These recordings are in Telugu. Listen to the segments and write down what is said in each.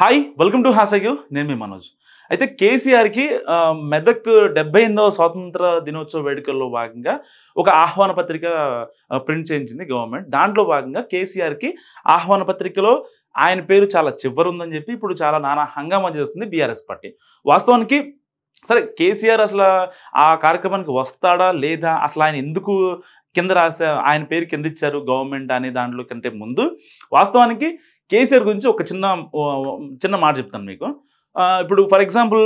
హాయ్ వెల్కమ్ టు హాసగ్యూ నేను మీ మనోజ్. అయితే కేసీఆర్కి మెదక్ 78వ స్వాతంత్ర దినోత్సవ వేడుకల్లో భాగంగా ఒక ఆహ్వాన పత్రిక ప్రింట్ చేయించింది గవర్నమెంట్. దాంట్లో భాగంగా కేసీఆర్కి ఆహ్వాన పత్రికలో ఆయన పేరు చాలా చివరుందని చెప్పి ఇప్పుడు చాలా నానా హంగామా చేస్తుంది బీఆర్ఎస్ పార్టీ. వాస్తవానికి సరే కేసీఆర్ అసలు ఆ కార్యక్రమానికి వస్తాడా లేదా, అసలు ఆయన ఎందుకు కింద ఆయన పేరు కింద ఇచ్చారు గవర్నమెంట్ అనే దాంట్లో కంటే ముందు వాస్తవానికి కేసీఆర్ గురించి ఒక చిన్న మాట చెప్తాను మీకు. ఇప్పుడు ఫర్ ఎగ్జాంపుల్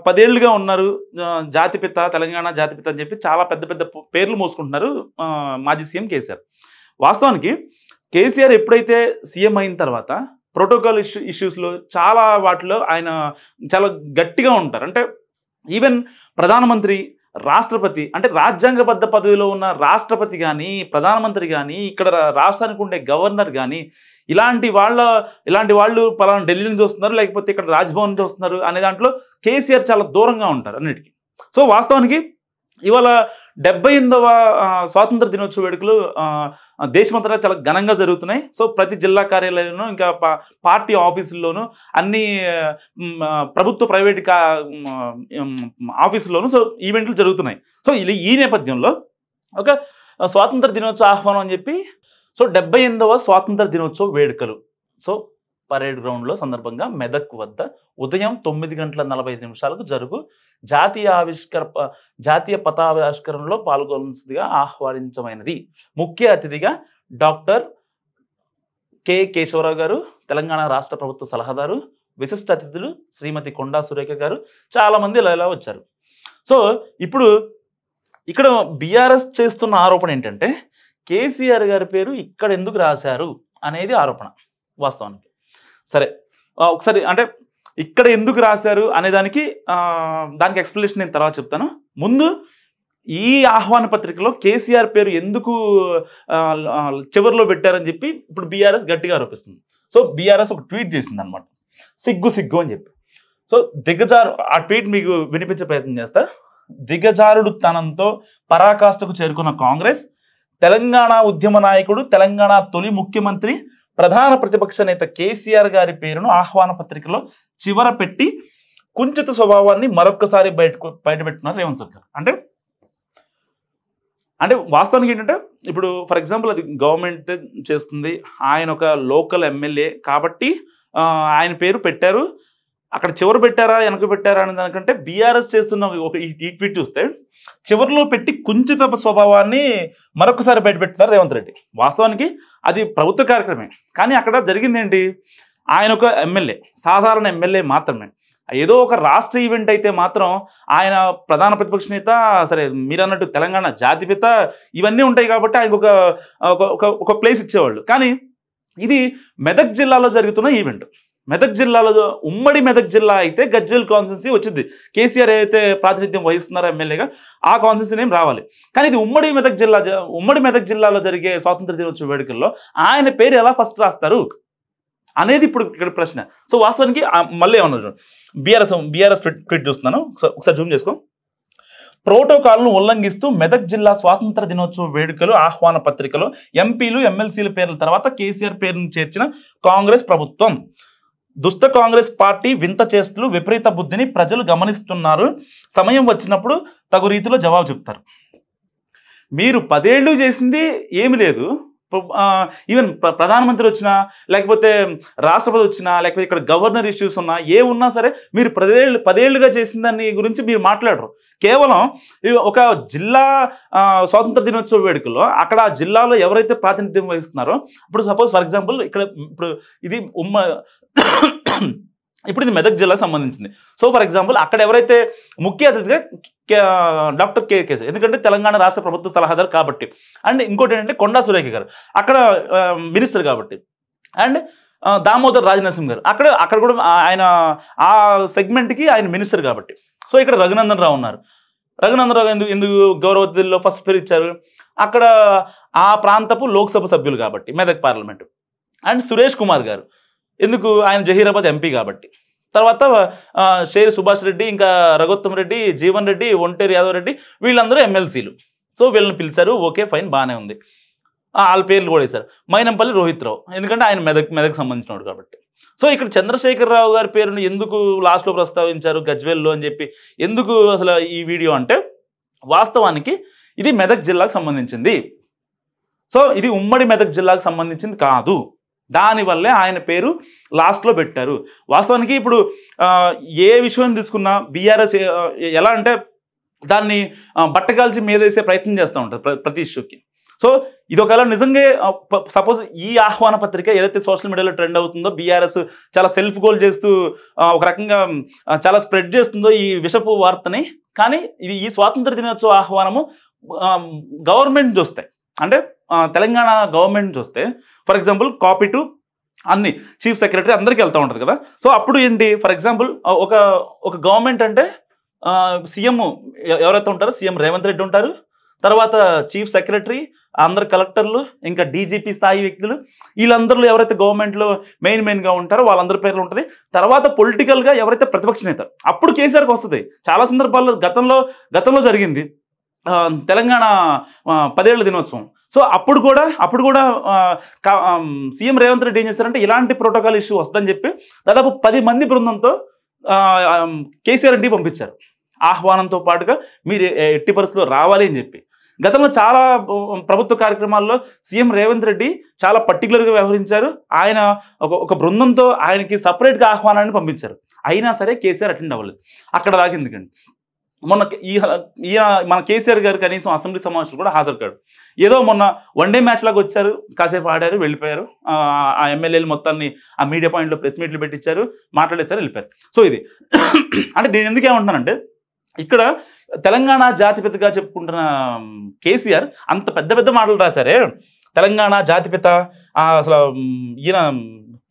10 ఏళ్ళుగా ఉన్నారు, జాతిపిత, తెలంగాణ జాతిపిత అని చెప్పి చాలా పెద్ద పెద్ద పేర్లు మోసుకుంటున్నారు మాజీ సీఎం కేసీఆర్. వాస్తవానికి కేసీఆర్ ఎప్పుడైతే సీఎం అయిన తర్వాత ప్రోటోకాల్ ఇష్యూస్లో చాలా వాటిలో ఆయన చాలా గట్టిగా ఉంటారు. అంటే ఈవెన్ ప్రధానమంత్రి, రాష్ట్రపతి, అంటే రాజ్యాంగబద్ధ పదవిలో ఉన్న రాష్ట్రపతి కానీ, ప్రధానమంత్రి కానీ, ఇక్కడ రాష్ట్రానికి ఉండే గవర్నర్ కానీ, ఇలాంటి వాళ్ళు పలానా ఢిల్లీ నుంచి వస్తున్నారు, లేకపోతే ఇక్కడ రాజ్భవన్ నుంచి వస్తున్నారు అనే దాంట్లో కేసీఆర్ చాలా దూరంగా ఉంటారు అన్నిటికీ. సో వాస్తవానికి ఇవాళ 78వ స్వాతంత్ర దినోత్సవ వేడుకలు దేశమంతటా చాలా ఘనంగా జరుగుతున్నాయి. సో ప్రతి జిల్లా కార్యాలయంలోనూ, ఇంకా పార్టీ ఆఫీసుల్లోనూ, అన్ని ప్రభుత్వ ప్రైవేట్ ఆఫీసుల్లోనూ సో ఈవెంట్లు జరుగుతున్నాయి. సో ఈ నేపథ్యంలో ఒక స్వాతంత్ర దినోత్సవ ఆహ్వానం అని చెప్పి సో 78వ స్వాతంత్ర దినోత్సవ వేడుకలు సో పరేడ్ గ్రౌండ్లో సందర్భంగా మెదక్ వద్ద ఉదయం 9:45 జరుగు జాతీయ పతాకావిష్కరణలో పాల్గొనగా ఆహ్వానించమైనది. ముఖ్య అతిథిగా డాక్టర్ కె కేశవరావు గారు, తెలంగాణ రాష్ట్ర ప్రభుత్వ సలహాదారు, విశిష్ట అతిథులు శ్రీమతి కొండా సురేఖ గారు, చాలామంది ఇలా వచ్చారు. సో ఇప్పుడు ఇక్కడ బీఆర్ఎస్ చేస్తున్న ఆరోపణ ఏంటంటే కేసీఆర్ గారి పేరు ఇక్కడ ఎందుకు రాశారు అనేది ఆరోపణ. వాస్తవానికి సరే ఒకసారి అంటే ఇక్కడ ఎందుకు రాశారు అనే దానికి ఎక్స్ప్లెనేషన్ నేను తర్వాత చెప్తాను. ముందు ఈ ఆహ్వాన పత్రికలో కేసీఆర్ పేరు ఎందుకు చివరిలో పెట్టారని చెప్పి ఇప్పుడు బీఆర్ఎస్ గట్టిగా ఆరోపిస్తుంది. సో బీఆర్ఎస్ ఒక ట్వీట్ చేసింది అనమాట, సిగ్గు అని చెప్పి. సో ఆ ట్వీట్ మీకు వినిపించే ప్రయత్నం చేస్తా. దిగజారుడు తనంతో పరాకాష్ఠకు చేరుకున్న కాంగ్రెస్, తెలంగాణ ఉద్యమ నాయకుడు, తెలంగాణ తొలి ముఖ్యమంత్రి, ప్రధాన ప్రతిపక్ష నేత కేసీఆర్ గారి పేరును ఆహ్వాన పత్రికలో చివర పెట్టి కుంచిత స్వభావాన్ని మరొక్కసారి బయటపెట్టున్నారు రేవంత్ సర్కార్. అంటే వాస్తవానికి ఏంటంటే ఇప్పుడు ఫర్ ఎగ్జాంపుల్ అది గవర్నమెంట్ చేస్తుంది, ఆయన ఒక లోకల్ ఎమ్మెల్యే కాబట్టి ఆయన పేరు పెట్టారు. అక్కడ చివరి పెట్టారా వెనక పెట్టారా అనే దానికంటే బీఆర్ఎస్ చేస్తున్న ఒక ఈ ట్వీట్ చూస్తే చివరిలో పెట్టి కుంచిత స్వభావాన్ని మరొకసారి బయటపెట్టినారు రేవంత్ రెడ్డి. వాస్తవానికి అది ప్రభుత్వ కార్యక్రమే, కానీ అక్కడ జరిగింది ఏంటి, ఆయన ఒక ఎమ్మెల్యే, సాధారణ ఎమ్మెల్యే మాత్రమే. ఏదో ఒక రాష్ట్ర ఈవెంట్ అయితే మాత్రం ఆయన ప్రధాన ప్రతిపక్ష నేత, సరే మీరు అన్నట్టు తెలంగాణ జాతిపిత, ఇవన్నీ ఉంటాయి కాబట్టి ఆయనకు ఒక ప్లేస్ ఇచ్చేవాళ్ళు. కానీ ఇది మెదక్ జిల్లాలో జరుగుతున్న ఈవెంట్. మెదక్ జిల్లాలో ఉమ్మడి మెదక్ జిల్లా అయితే గజ్వేల్ కాన్స్టిట్యున్సీ వచ్చింది, కేసీఆర్ అయితే ప్రాతినిధ్యం వహిస్తున్నారో ఎమ్మెల్యేగా ఆ కాన్స్టిట్యున్సీ నేమ్ రావాలి. కానీ ఇది ఉమ్మడి మెదక్ జిల్లాలో జరిగే స్వాతంత్ర దినోత్సవ వేడుకల్లో ఆయన పేరు ఎలా ఫస్ట్ రాస్తారు అనేది ఇప్పుడు ఇక్కడ ప్రశ్న. సో వాస్తవానికి మళ్ళీ ఏమన్నారు, బీఆర్ఎస్ ట్వీట్ చూస్తున్నాను, ఒకసారి జూమ్ చేసుకో. ప్రోటోకాల్ను ఉల్లంఘిస్తూ మెదక్ జిల్లా స్వాతంత్ర దినోత్సవ వేడుకలు ఆహ్వాన పత్రికలో ఎంపీలు, ఎమ్మెల్సీల పేర్ల తర్వాత కేసీఆర్ పేరును చేర్చిన కాంగ్రెస్ ప్రభుత్వం. దుష్ట కాంగ్రెస్ పార్టీ వింత చేష్టలు, విపరీత బుద్ధిని ప్రజలు గమనిస్తున్నారు. సమయం వచ్చినప్పుడు తగు రీతిలో జవాబు చెప్తారు. మీరు 10 ఏళ్ళు చేసింది ఏమి లేదు, ఈవెన్ ప్రధానమంత్రి వచ్చినా, లేకపోతే రాష్ట్రపతి వచ్చినా, లేకపోతే ఇక్కడ గవర్నర్ ఇష్యూస్ ఉన్నా, ఉన్నా సరే మీరు 10 ఏళ్ళుగా చేసిన దాన్ని గురించి మీరు మాట్లాడరు. కేవలం ఒక జిల్లా స్వాతంత్ర దినోత్సవ వేడుకల్లో అక్కడ ఆ జిల్లాలో ఎవరైతే ప్రాతినిధ్యం వహిస్తున్నారో, ఇప్పుడు సపోజ్ ఫర్ ఎగ్జాంపుల్ ఇక్కడ ఇప్పుడు ఇది మెదక్ జిల్లాకు సంబంధించింది. సో ఫర్ ఎగ్జాంపుల్ అక్కడ ఎవరైతే ముఖ్య అతిథిగా డాక్టర్ కేకేశ్, ఎందుకంటే తెలంగాణ రాష్ట్ర ప్రభుత్వ సలహాదారు కాబట్టి, అండ్ ఇంకోటి ఏంటంటే కొండా సురేఖ గారు అక్కడ మినిస్టర్ కాబట్టి, అండ్ దామోదర్ రాజనరసింహ గారు అక్కడ కూడా ఆయన ఆ సెగ్మెంట్కి ఆయన మినిస్టర్ కాబట్టి. సో ఇక్కడ రఘునందన్ రావు ఉన్నారు. రఘునందన్ రావు ఎందుకు గౌరవ అతిథుల్లో ఫస్ట్ పేరు ఇచ్చారు, అక్కడ ఆ ప్రాంతపు లోక్సభ సభ్యులు కాబట్టి మెదక్ పార్లమెంటు. అండ్ సురేష్ కుమార్ గారు ఎందుకు, ఆయన జహీరాబాద్ ఎంపీ కాబట్టి. తర్వాత షేరి సుభాష్ రెడ్డి, ఇంకా రఘోత్తమ్ రెడ్డి, జీవన్ రెడ్డి, ఒంటేరు యాదవ్ రెడ్డి, వీళ్ళందరూ ఎమ్మెల్సీలు. సో వీళ్ళని పిలిచారు, ఓకే ఫైన్, బాగానే ఉంది. వాళ్ళ పేర్లు కూడా వేశారు. మైనంపల్లి రోహిత్ రావు, ఎందుకంటే ఆయన మెదక్ సంబంధించినవాడు కాబట్టి. సో ఇక్కడ చంద్రశేఖరరావు గారి పేరును ఎందుకు లాస్ట్లో ప్రస్తావించారు గజ్వేల్లో అని చెప్పి ఎందుకు అసలు ఈ వీడియో అంటే, వాస్తవానికి ఇది మెదక్ జిల్లాకు సంబంధించింది. సో ఇది ఉమ్మడి మెదక్ జిల్లాకు సంబంధించింది కాదు. దానివల్లే ఆయన పేరు లాస్ట్లో పెట్టారు. వాస్తవానికి ఇప్పుడు ఏ విషయం తీసుకున్నా బీఆర్ఎస్ ఎలా అంటే దాన్ని బట్టగాల్చి మీదేసే ప్రయత్నం చేస్తూ ఉంటారు ప్రతి ఇష్యూకి. సో ఇది ఒకవేళ నిజంగా సపోజ్ ఈ ఆహ్వాన పత్రిక ఏదైతే సోషల్ మీడియాలో ట్రెండ్ అవుతుందో, బీఆర్ఎస్ చాలా సెల్ఫ్ గోల్ చేస్తూ ఒక రకంగా చాలా స్ప్రెడ్ చేస్తుందో ఈ విషపు వార్తని, కానీ ఇది ఈ స్వాతంత్ర దినోత్సవ ఆహ్వానము గవర్నమెంట్ చూస్తే, అంటే తెలంగాణ గవర్నమెంట్ చూస్తే, ఫర్ ఎగ్జాంపుల్ కాపీ టు అన్ని చీఫ్ సెక్రటరీ అందరికీ వెళ్తూ ఉంటుంది కదా. సో అప్పుడు ఏంటి, ఫర్ ఎగ్జాంపుల్ ఒక గవర్నమెంట్ అంటే సీఎం ఎవరైతే ఉంటారో సీఎం రేవంత్ రెడ్డి ఉంటారు, తర్వాత చీఫ్ సెక్రటరీ, అందరు కలెక్టర్లు, ఇంకా డీజీపీ స్థాయి వ్యక్తులు, వీళ్ళందరూ ఎవరైతే గవర్నమెంట్లో మెయిన్గా ఉంటారో వాళ్ళందరి పేర్లు ఉంటుంది. తర్వాత పొలిటికల్గా ఎవరైతే ప్రతిపక్ష నేత, అప్పుడు కేసీఆర్కి వస్తుంది. చాలా సందర్భాల్లో గతంలో జరిగింది తెలంగాణ 10 ఏళ్ల దినోత్సవం. సో అప్పుడు కూడా సీఎం రేవంత్ రెడ్డి ఏం చేశారంటే ఇలాంటి ప్రోటోకాల్ ఇష్యూ వస్తుందని చెప్పి దాదాపు 10 మంది బృందంతో కేసీఆర్ ఇంటికి పంపించారు, ఆహ్వానంతో పాటుగా మీరు ఎట్టి పరిస్థితుల్లో రావాలి అని చెప్పి. గతంలో చాలా ప్రభుత్వ కార్యక్రమాల్లో సీఎం రేవంత్ రెడ్డి చాలా పర్టికులర్గా వ్యవహరించారు. ఆయన ఒక బృందంతో ఆయనకి సపరేట్గా ఆహ్వానాన్ని పంపించారు. అయినా సరే కేసీఆర్ అటెండ్ అవ్వలేదు. అక్కడ దాకా ఎందుకండి, మొన్న మన కేసీఆర్ గారు కనీసం అసెంబ్లీ సమావేశాలు కూడా హాజరు కాడు. ఏదో మొన్న వన్డే మ్యాచ్ లాగా వచ్చారు, కాసేపు ఆడారు, వెళ్ళిపోయారు. ఆ ఎమ్మెల్యేలు మొత్తాన్ని ఆ మీడియా పాయింట్లో ప్రెస్ మీట్లు పెట్టించారు, మాట్లాడేశారు, వెళ్ళిపోయారు. సో ఇది అంటే నేను ఎందుకు ఏమంటున్నానంటే, ఇక్కడ తెలంగాణ జాతిపితగా చెప్పుకుంటున్న కేసీఆర్ అంత పెద్ద మాటలు రాశారే, తెలంగాణ జాతిపిత, అసలు ఈయన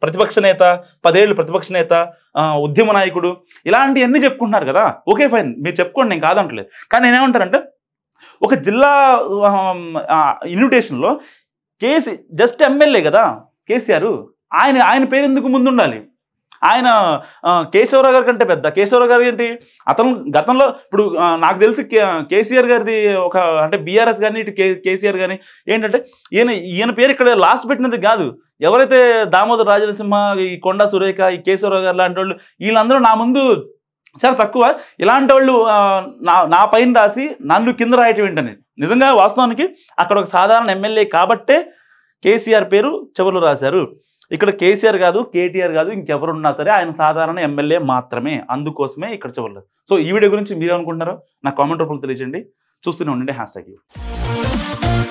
ప్రతిపక్ష నేత, 10 ఏళ్ళు ప్రతిపక్ష నేత, ఉద్యమ నాయకుడు, ఇలాంటివన్నీ చెప్పుకుంటున్నారు కదా. ఓకే ఫైన్, మీరు చెప్పుకోండి, నేను కాదంటలేదు. కానీ నేనేమంటానంటే, ఒక జిల్లా ఇన్విటేషన్లో జస్ట్ ఎమ్మెల్యే కదా కేసీఆర్, ఆయన పేరు ఎందుకు ముందుండాలి? ఆయన కేశవరావు గారి కంటే పెద్ద. కేశవరావు గారు ఏంటి, అతను గతంలో ఇప్పుడు నాకు తెలిసి కేసీఆర్ గారిది అంటే బీఆర్ఎస్ కానీ ఇటు కేసీఆర్ కానీ ఏంటంటే ఈయన పేరు ఇక్కడ లాస్ట్ పెట్టినది కాదు. ఎవరైతే దామోదర్ రాజనరసింహ, ఈ కొండా సురేఖ, ఈ కేశవరావు గారు లాంటి వాళ్ళు, వీళ్ళందరూ నా ముందు చాలా తక్కువ. ఇలాంటి వాళ్ళు నా పైన రాసి నన్ను కింద రాయటం ఏంటని. నిజంగా వాస్తవానికి అక్కడ ఒక సాధారణ ఎమ్మెల్యే కాబట్టే కేసీఆర్ పేరు చివరిలో రాశారు. ఇక్కడ కేసీఆర్ కాదు, కేటీఆర్ కాదు, ఇంకెవరున్నా సరే ఆయన సాధారణ ఎమ్మెల్యే మాత్రమే. అందుకోసమే ఇక్కడ చివరిలో. సో ఈ వీడియో గురించి మీరు అనుకుంటున్నారో నాకు కామెంట్ రూపంలో తెలియజేయండి. చూస్తూనే ఉండండి #.